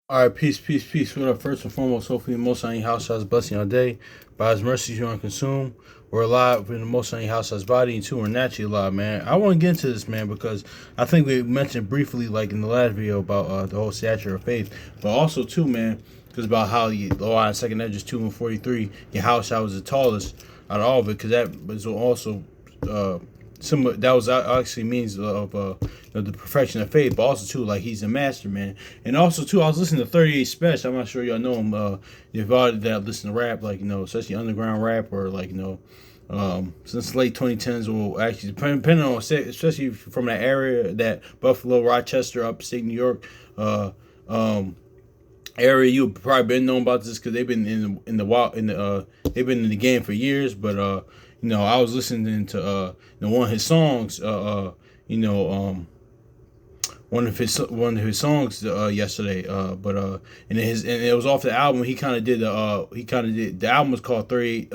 All right, peace, peace, peace. What up? First and foremost, hopefully the Most High in your house has blessing your day. By His mercies, you are consumed. We're alive in the Most High in your house has body, and two are naturally alive, man. I want to get into this, man, because I think we mentioned briefly, like in the last video, about the whole stature of faith, but also too, man, because about how you, second Edges 2:43, your house was the tallest out of all of it, because that was also some that was actually means of the perfection of faith, but also too like he's a master, man. And also too, I was listening to 38 Special. I'm not sure y'all know him. If y'all that listen to rap, like especially underground rap or like since late 2010s, or actually depending on especially from that area, that Buffalo, Rochester, upstate New York, area, you've probably been known about this because they've been in the wild in the they've been in the game for years. But I was listening to one of his songs, one of his songs yesterday. And it was off the album. The album was called 38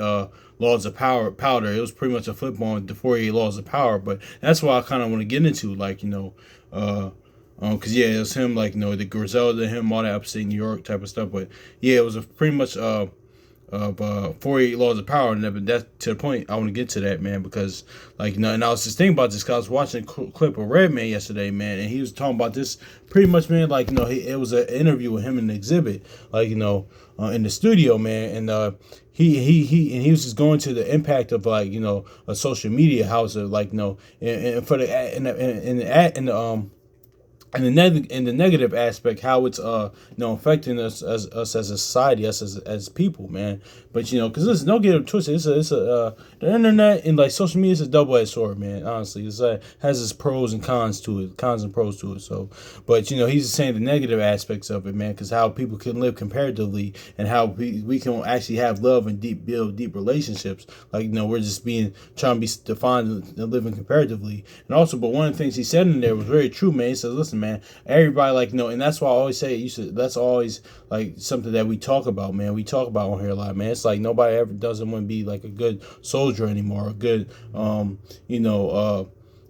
Laws of Powder. It was pretty much a flip on the 48 Laws of Power. But that's why I kind of want to get into cause yeah, it was him, like the Griselda, him, all that upstate New York type of stuff. But yeah, it was a pretty much of 48 Laws of Power, and that's to the point. I want to get to that, man, because and I was just thinking about this because I was watching a clip of Redman yesterday, man, and he was talking about this pretty much, man. It was an interview with him in the exhibit, in the studio, man, and he was just going to the impact of a social media house of and for the in the and the negative aspect, how it's affecting us as a society, us as people, man. But because listen, don't get it twisted. The internet and like social media is a double-edged sword, man. Honestly, it's has its pros and cons to it, cons and pros to it. So, but he's just saying the negative aspects of it, man, because how people can live comparatively and how we can actually have love and build deep relationships. We're just trying to be defined and living comparatively. And also, but one of the things he said in there was very true, man. He says, listen, man, everybody and that's why I always say that's always like something that we talk about, man. We talk about on here a lot, man. It's like nobody ever doesn't want to be like a good soldier anymore, a good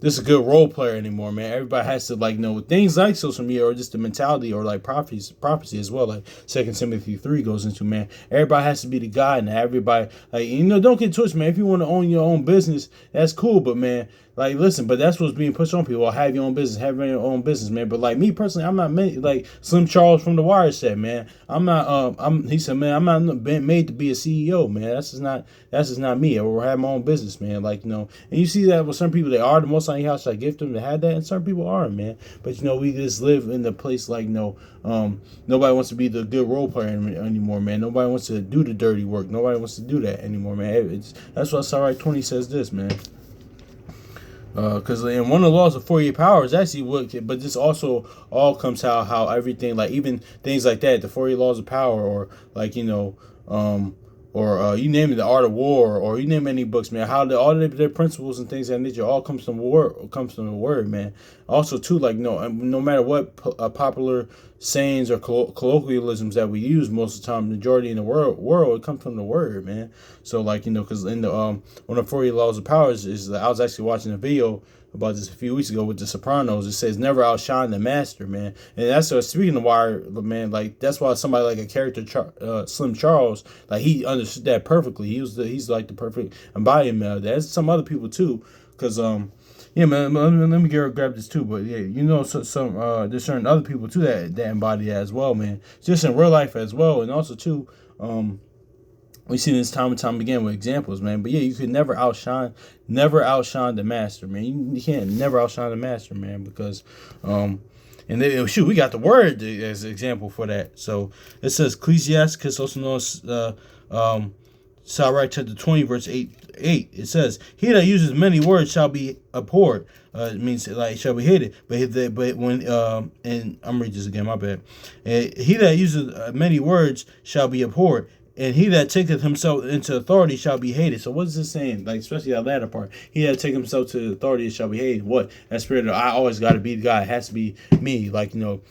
this is a good role player anymore, man. Everybody has to things like social media or just the mentality or like prophecy as well, like 2 Timothy 3 goes into, man. Everybody has to be the guy, and everybody don't get twisted, man. If you want to own your own business, that's cool, but man, listen, but that's what's being pushed on people. Have your own business, man. But like me personally, I'm not made, like Slim Charles from The Wire said, man. He said, man, I'm not made to be a CEO, man. That's just not me. I will have my own business, man. And you see that with some people, they are the most on your house. I give them to have that, and some people aren't, man. But we just live in the place nobody wants to be the good role player anymore, man. Nobody wants to do the dirty work. Nobody wants to do that anymore, man. That's why Sarai 20 says this, man. Because in one of the laws of 48 power is actually but this also all comes how everything, like even things like that, the 48 laws of power, or you name it, the art of war, or you name any books, man. How all their principles and things of that nature all comes from the word, man. Also, too, no matter what popular sayings or colloquialisms that we use most of the time, majority in the world, it comes from the word, man. So, because in the one of the 48 laws of power is I was actually watching a video about this a few weeks ago with The Sopranos. It says never outshine the master, man. And that's speaking of Wire, man. That's why somebody like a character, Slim Charles, he understood that perfectly. He's like the perfect embodiment of that. There's some other people too, because yeah, man. Let me grab this too. But yeah, there's certain other people too that embody that as well, man. Just in real life as well, and also too, we see this time and time again with examples, man. But yeah, you could never outshine the master, man. You can't never outshine the master, man, because we got the word as an example for that. So it says Ecclesiasticus, also known as Sirach chapter 20, verse 8. It says, "He that uses many words shall be abhorred." It means shall be hated. But when and I'm reading this again, my bad. He that uses many words shall be abhorred, and he that taketh himself into authority shall be hated. So what is this saying? Especially that latter part. He that taketh himself to authority shall be hated. What? That spirit of I always got to be the guy. It has to be me.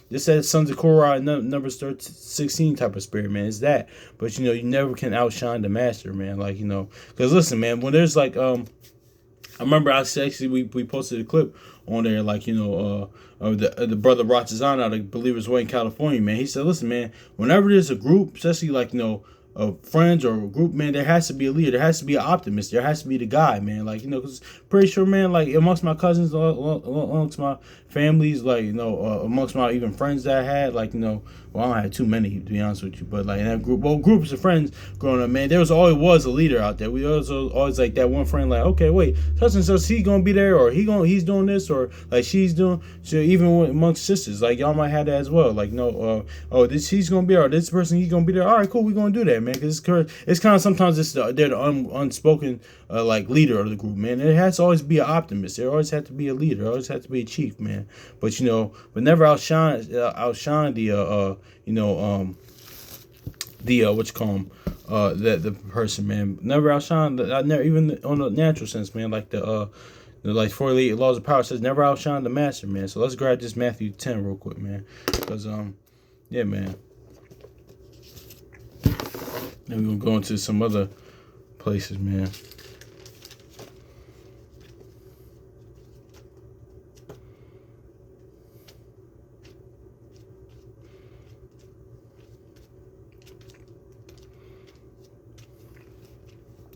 This says Sons of Korah, Numbers 16 type of spirit, man. It's that. But you never can outshine the master, man. Because listen, man, when there's I remember we posted a clip on there, like, the brother Ratazana, the Believer's Way in California, man. He said, listen, man, whenever there's a group, especially like, friends or a group, man, there has to be a leader. There has to be an optimist. There has to be the guy, man. Like, because pretty sure, man, like amongst my cousins, amongst my families, like, amongst my even friends that I had, like, well, I don't have too many, to be honest with you, but like in that group, groups of friends growing up, man, there was always a leader out there. We always like that one friend, like, okay, wait, such and such, he gonna be there, or he's doing this, or like she's doing. So even amongst sisters, like y'all might have that as well. Like, this he's gonna be there, or this person he's gonna be there. All right, cool, we gonna do that, man, because it's kind of sometimes they're the unspoken like leader of the group, man. It has to always be an optimist. There always has to be a leader. There always has to be a chief, man. But but never outshine the what you call him, the person, man. Never outshine. Never, even on the natural sense, man. Like the 48 laws of power says, never outshine the master, man. So let's grab this Matthew 10 real quick, man. Because yeah, man. Then we're gonna go into some other places, man.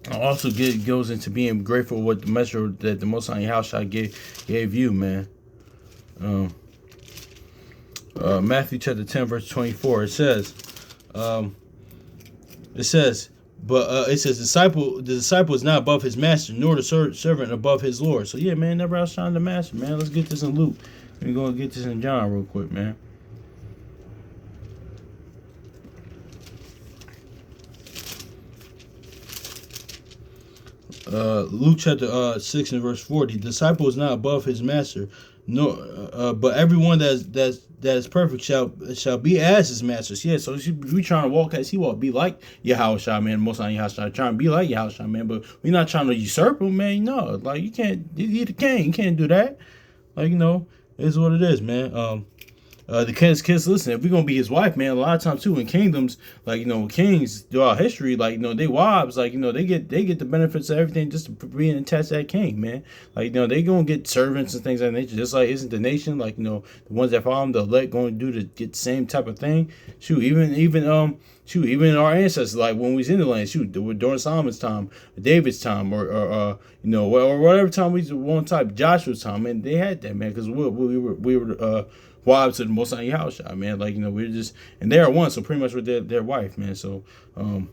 Also goes into being grateful with the measure that the Most High Outshine gave you, man. Matthew chapter 10 verse 24. It says, the disciple is not above his master, nor the servant above his Lord. So yeah, man, never outshine the master, man. Let's get this in Luke. We're gonna get this in John real quick, man. Luke chapter 6 and verse 40. The disciple is not above his master, no, but everyone that is perfect shall be as his master. Yeah, so we trying to walk as he walk, be like Yahushua, man. Most of Yahushua trying to be like Yahushua, man. But we're not trying to usurp him, man. No, like you can't. You're the king. You can't do that. Like it's what it is, man. The kids, listen, if we're gonna be his wife, man, a lot of times too in kingdoms, like kings throughout history, like they wives, like they get the benefits of everything just being attached to that king, man. Like they gonna get servants and things like that nature. Just like isn't the nation, like the ones that follow him, the elect going to do to get the same type of thing. Even our ancestors, like when we was in the land, during Solomon's time, David's time, or whatever time we one type, Joshua's time, man, they had that, man, because we were wives to the Most High Yahushua, man. Like we're just, and they are one, so pretty much with their wife, man. So when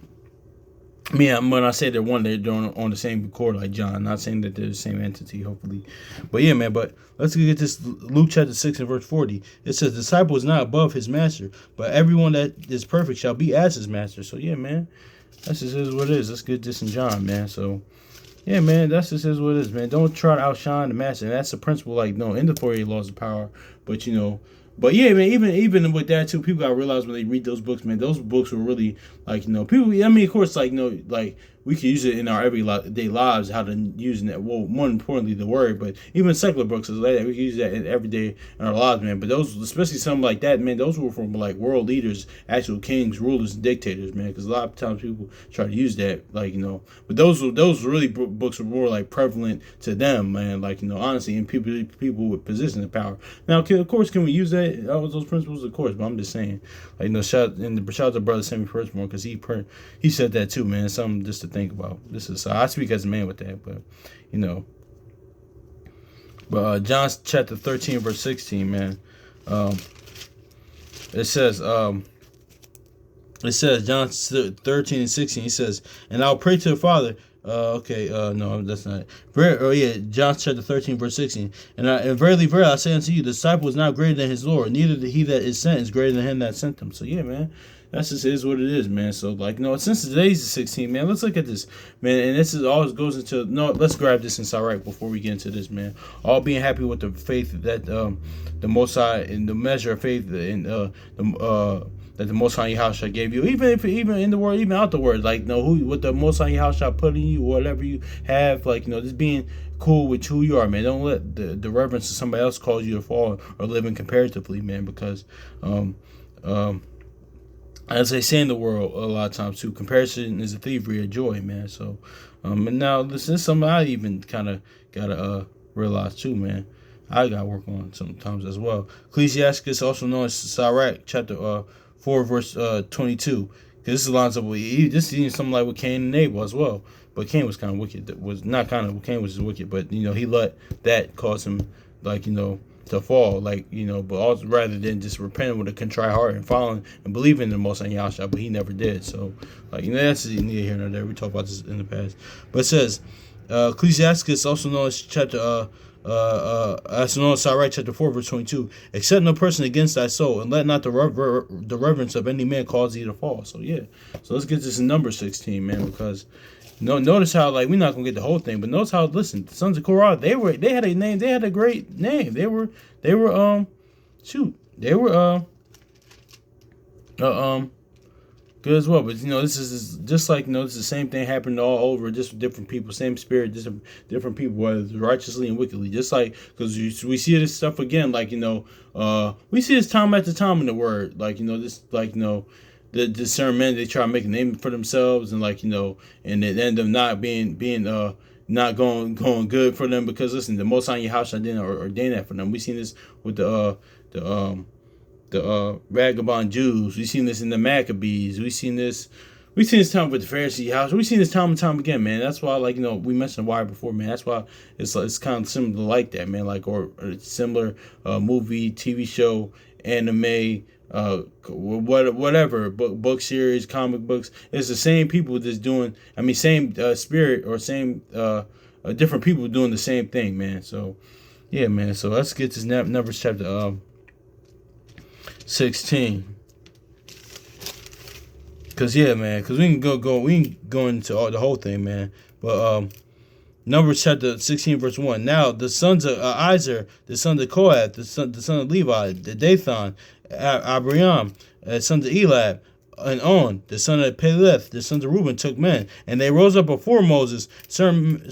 I say they're one, they're doing on the same accord like John. Not saying that they're the same entity, hopefully, but yeah, man. But let's get this Luke chapter 6 and verse 40. It says, "The disciple is not above his master, but everyone that is perfect shall be as his master." So yeah, man, that's just is what it is. Let's get this in John, man. So yeah, man, that's just is what it is, man. Don't try to outshine the master. And that's a principle, like in the 48 laws of power. But but yeah, man, even with that too, people gotta realize when they read those books, man, those books were really like people. I mean, of course, like like we can use it in our everyday lives, how to use that. Well, more importantly, the word, but even secular books is like that. We can use that in every day in our lives, man. But those, especially something like that, man, those were from like world leaders, actual kings, rulers, and dictators, man. Because a lot of times people try to use that, like but those really books were more like prevalent to them, man. Like honestly, and people with positions of power. Now, of course, can we use that those principles? Of course, but I'm just saying, like shout out to brother Sammy Firstborn, because he said that too, man. Something just to think about. This is I speak as a man with that, but But John chapter 13 verse 16, man. It says John 13 and 16. He says, "And I'll pray to the Father." No, that's not it. John chapter 13 verse 16. And verily, verily, I say unto you, the disciple is not greater than his Lord, neither he that is sent is greater than him that sent him. So yeah, man. That's just is what it is, man. So like, since today's the 16th, man, let's look at this, man. And this is always goes into let's grab this inside right before we get into this, man. All being happy with the faith that the Most High, and the measure of faith in that the Most High Yahushua gave you, even in the world, even out the word, like what the Most High Yahushua put in you, whatever you have, like just being cool with who you are, man. Don't let the reverence of somebody else cause you to fall or living comparatively, man, because as they say in the world a lot of times too, comparison is a thievery of joy, man. So and now this is something I even kind of gotta realize too, man. I got to work on sometimes as well. Ecclesiasticus, also known as Sirach, chapter 4, verse 22. Because this lines up with, this is something like with Cain and Abel as well. But Cain was kind of wicked. That was not kind of, Cain was just wicked. But, he let that cause him, like, to fall, like, but also rather than just repenting with a contrite heart and following and believing in the Most High Yahshua, but he never did. So, like, that's neither here nor there. We talked about this in the past. But it says, Ecclesiasticus, also known as chapter as known as Sirach chapter 4 verse 22. Accept no person against thy soul, and let not the reverence of any man cause thee to fall. So yeah, so let's get this in number 16, man, because notice how, like, we're not gonna get the whole thing, but notice how, listen, the sons of Korah, they had a name, they had a great name. They were good as well. But this is just like, this is the same thing happened all over, just with different people, same spirit, just different people, whether righteously and wickedly. Just like, because we see this stuff again, like, we see this time after time in the word, like, this, like, the discernment, they try to make a name for themselves, and, like, and it end up not being not going good for them, because listen, the Most High Yahshua didn't ordain that for them. We seen this with the vagabond Jews. We've seen this in the Maccabees. We've seen this time with the Pharisee house. We've seen this time and time again, man. That's why, like, we mentioned Wire before, man. That's why it's kind of similar like that, man. Like, or similar movie, TV show, anime, whatever, book series, comic books. It's the same people that's doing. I mean, same spirit, or same different people doing the same thing, man. So yeah, man. So let's get this Numbers chapter 16. Cause yeah, man. Cause we can go into the whole thing, man. But Numbers chapter 16, verse 1. Now the sons of Izar, the sons of Kohath, the son of Levi, the Dathan, Abiram, sons of Elab, and On, the son of Peleth, the sons of Reuben, took men, and they rose up before Moses, the son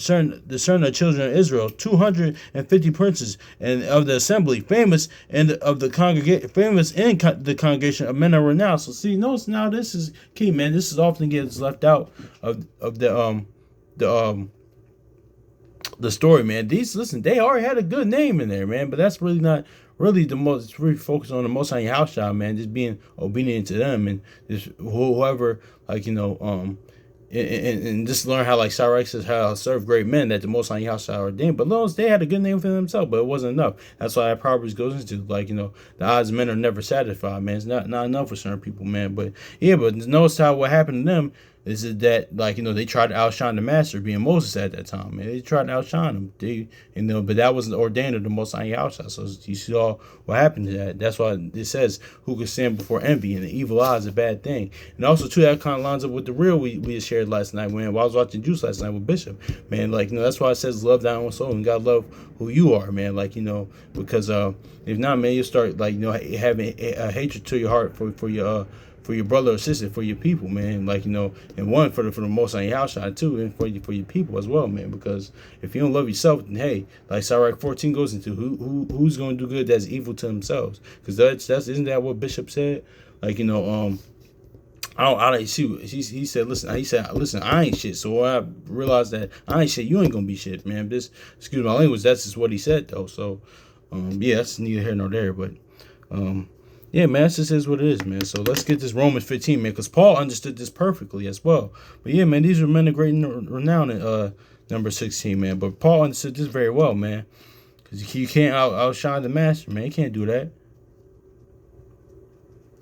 of children of Israel, 250 princes, and of the assembly, famous in the congregation of men of renown. So see, notice now, this is key, man. This is often gets left out of the story, man. They already had a good name in there, man, but that's really not really the most. It's really focused on the Most High Yahshua, man, just being obedient to them, and just whoever, like, and just learn how, like, Sirach says, how serve great men that the Most High Yahshua ordained. But those, they had a good name for themselves, but it wasn't enough. That's why that Proverbs goes into, like, the odds of men are never satisfied, man. It's not enough for certain people, man. But yeah, but notice how what happened to them is that, like, they tried to outshine the master, being Moses at that time, man. They tried to outshine him. But that wasn't ordained of the Most High Yahshua. So you saw what happened to that. That's why it says, who can stand before envy, and the evil eye is a bad thing. And also, too, that kind of lines up with the real we shared last night, man. While I was watching Juice last night with Bishop, man. Like, that's why it says, love thy own soul, and God love who you are, man. Like, because if not, man, you start, like, having a hatred to your heart for your brother or sister, for your people, man. Like, and one for the Most High Yahshua too, and for your people as well, man. Because if you don't love yourself, then hey, like Sirach 14 goes into, who's going to do good that's evil to themselves? Because that's isn't that what Bishop said? Like, I see. He said, listen, I ain't shit. So I realized that I ain't shit. You ain't gonna be shit, man. Excuse my language. That's just what he said, though. So, yeah, that's neither here nor there. But, yeah, man, this is what it is, man. So let's get this Romans 15, man, because Paul understood this perfectly as well. But yeah, man, these are men of great renown in number 16, man. But Paul understood this very well, man, because you can't outshine the master, man. You can't do that.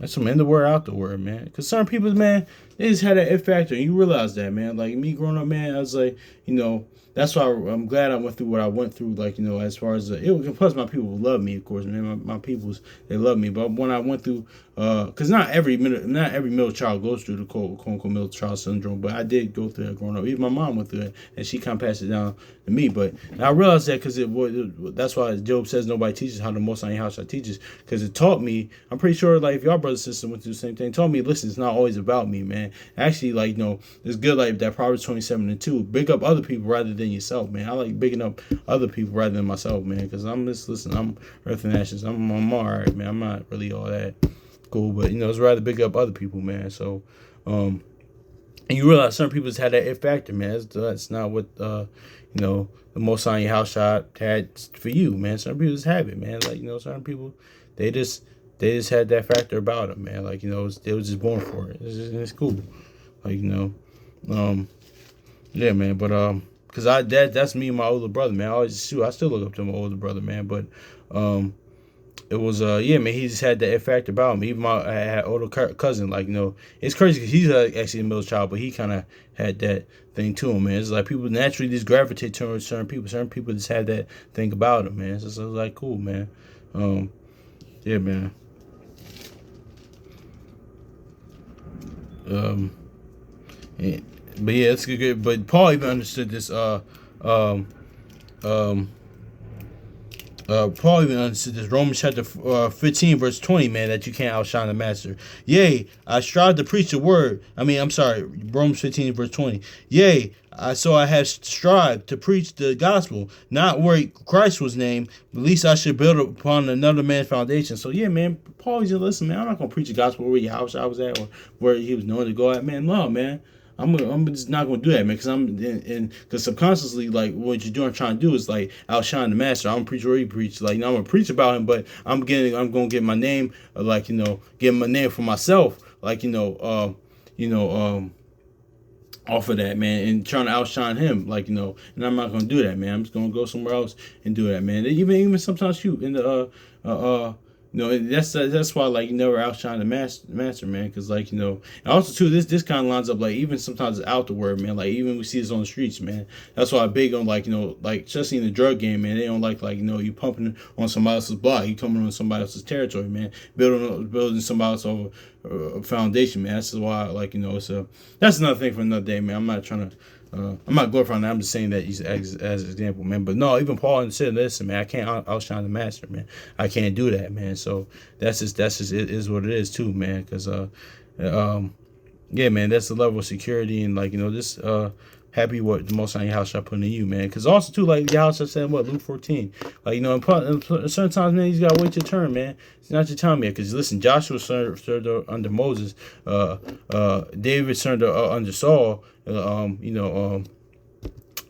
That's some in the word, out the word, man. Because some people, man, they just had that it factor. And you realize that, man. Like, me growing up, man, I was like, that's why I'm glad I went through what I went through. Like, as far as plus my people love me, of course, man. My peoples, they love me. But when I went through, because not every middle child goes through the quote unquote middle child syndrome, but I did go through that growing up. Even my mom went through it, and she kind of passed it down to me. But I realized that because that's why Job says nobody teaches how the Most High Yahshua teaches, because it taught me. I'm pretty sure, like, if y'all brothers and sisters went through the same thing, it taught me, listen, it's not always about me, man. Actually, like, it's good, like that Proverbs 27:2. Big up other people rather than yourself, man. I like bigging up other people rather than myself, man, because I'm earth and ashes. I'm all right, man. I'm not really all that cool, but it's rather big up other people, man. So And you realize certain people just had that it factor, man. That's not what the most on your house shot had for you, man. Some people just have it, man. Like certain people, they just they just had that factor about them, man. Like they was just born for it. It's cool, like um, yeah, man. But cause that's me and my older brother, man. I still look up to my older brother, man. But um, it was yeah, man. He just had that effect about him. Even I had older cousin, like it's crazy because he's actually a middle child, but he kind of had that thing to him, man. It's like people naturally just gravitate towards certain people. Certain people just had that thing about them, man. So it's like cool, man. Yeah, man. Um, yeah. But yeah, it's good. But Paul even understood this. Um, um, Paul even understood this. Romans chapter 15, verse 20, man, that you can't outshine the master. Yea, I strive to preach the word. I'm sorry, Romans 15, verse 20. Yea, I have strived to preach the gospel, not where Christ was named, but least I should build upon another man's foundation. So, yeah, man, Paul, you listen, man, I'm not going to preach the gospel where your house I was at or where he was known to go at, man. No, man. I'm just not gonna do that, man, because subconsciously, like what you're doing, trying to do is like outshine the master. I'm gonna preach where he preach, like I'm gonna preach about him, but I'm gonna get my name, get my name for myself, off of that, man, and trying to outshine him, and I'm not gonna do that, man. I'm just gonna go somewhere else and do that, man. Even sometimes shoot in the that's why you never outshine the master, man, because and also too this kind of lines up even sometimes it's out the word, man. Like even we see this on the streets, man. That's why I'm big on especially in the drug game, man. They don't you pumping on somebody else's block, you coming on somebody else's territory, man. Building somebody else's foundation, man. That's why that's another thing for another day, man. I'm not trying to. I'm not glorifying that. I'm just saying that as an example, man. But no, even Paul said, "Listen, man, I can't outshine the master, man. I can't do that, man." So that's just it is what it is too, man. Because yeah, man, that's the level of security and just happy what the most on your house shall put in you, man. Because also too, your house I said what Luke 14, in certain times, man, you gotta wait your turn, man. It's not your time yet. Because listen, Joshua served under Moses, David served under Saul.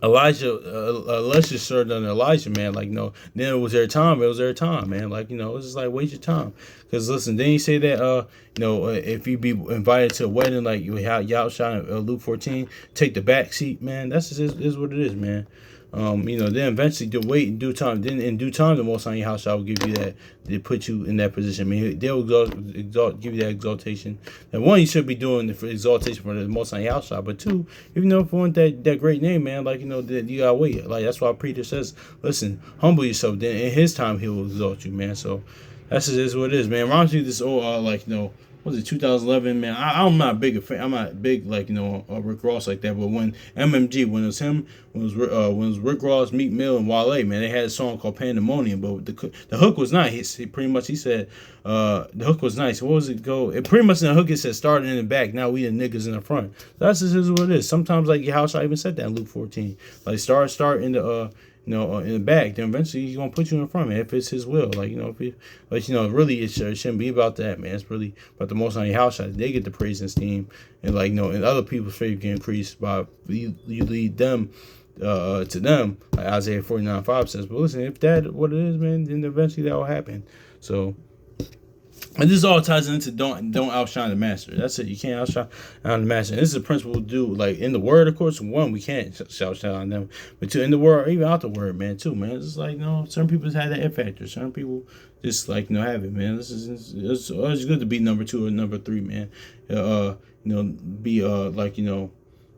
Elisha served under Elijah, man. Then it was their time. It was their time, man. It's just wait your time. Because listen, then you say that, if you be invited to a wedding, you outshine Luke 14, take the back seat, man. That's just is what it is, man. Then eventually to wait in due time. Then in due time, the Most High house shall give you that, they put you in that position. They'll give you that exaltation. And one, you should be doing the exaltation for the Most High house shall. But two, even though if you want that great name, man, that you gotta wait. That's why Peter says, listen, humble yourself. Then in His time, He will exalt you, man. So that's just is what it is, man. Reminds me of this old was it 2011, man? I'm not big a fan. I'm not big Rick Ross like that. But when when it was him, when it was Rick Ross, Meek Mill, and Wale, man, they had a song called Pandemonium. But the hook was nice. He said the hook was nice. What was it go? It pretty much in the hook it said starting in the back. Now we the niggas in the front. That's just is what it is. Sometimes your house I even said that in Luke 14. Start in the in the back, then eventually he's gonna put you in front, man. If it's His will, really it shouldn't be about that, man. It's really about the Most on your house shot. They get the praise and esteem, and and other people's faith get increased by you lead them to them, like Isaiah 49:5 says. But listen, if that what it is, man, then eventually that will happen. So. And this all ties into don't outshine the master. That's it. You can't outshine the master. And this is a principle to do. In the word, of course, one, we can't outshine them. But two, in the word, even out the word, man, too, man. It's certain people just have that F factor. Certain people just have it, man. It's good to be number 2 or number 3, man. Be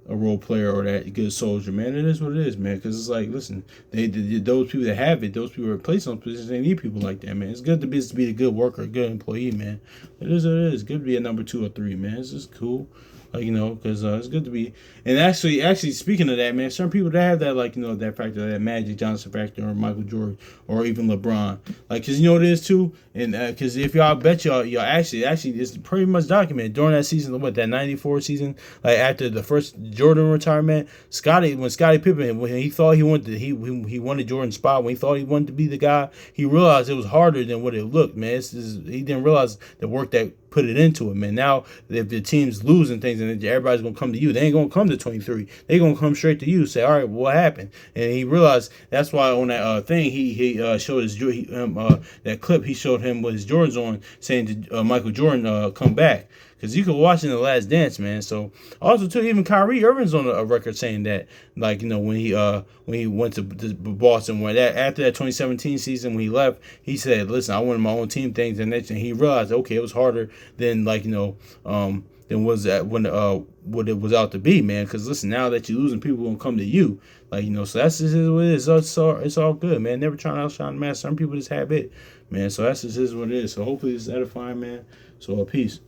a role player or that good soldier, man. It is what it is, man. Because it's listen, those people that have it, those people who are placed on positions, they need people like that, man. It's good to be a good worker, a good employee, man. It is what it is. Good to be a number 2 or 3, man. It's just cool. Because it's good to be. And actually, speaking of that, man, certain people that have that, that factor, that Magic Johnson factor, or Michael Jordan, or even LeBron, because it is too. And because if y'all bet y'all actually, it's pretty much documented during that season, that '94 season, after the first Jordan retirement, when Scottie Pippen, when he thought he wanted Jordan's spot, when he thought he wanted to be the guy, he realized it was harder than what it looked, man. He didn't realize the work that put it into it, man. Now if the team's losing things and everybody's gonna come to you, they ain't gonna come to 23. They gonna come straight to you. Say, all right, what happened? And he realized that's why on that thing he showed his that clip he showed him with his Jordans on, saying to Michael Jordan, come back. Because you could watch in The Last Dance, man. So also too, even Kyrie Irving's on a record saying that, like, when he went to Boston, when after that 2017 season when he left, he said, "Listen, I wanted my own team things," and he realized, okay, it was harder than than was that when what it was out to be, man. Because listen, now that you're losing, people gonna come to you, so that's just what it is. It's all good, man. Never trying to outshine the master. Some people just have it, man. So that's just what it is. So hopefully it's edifying, man. So peace.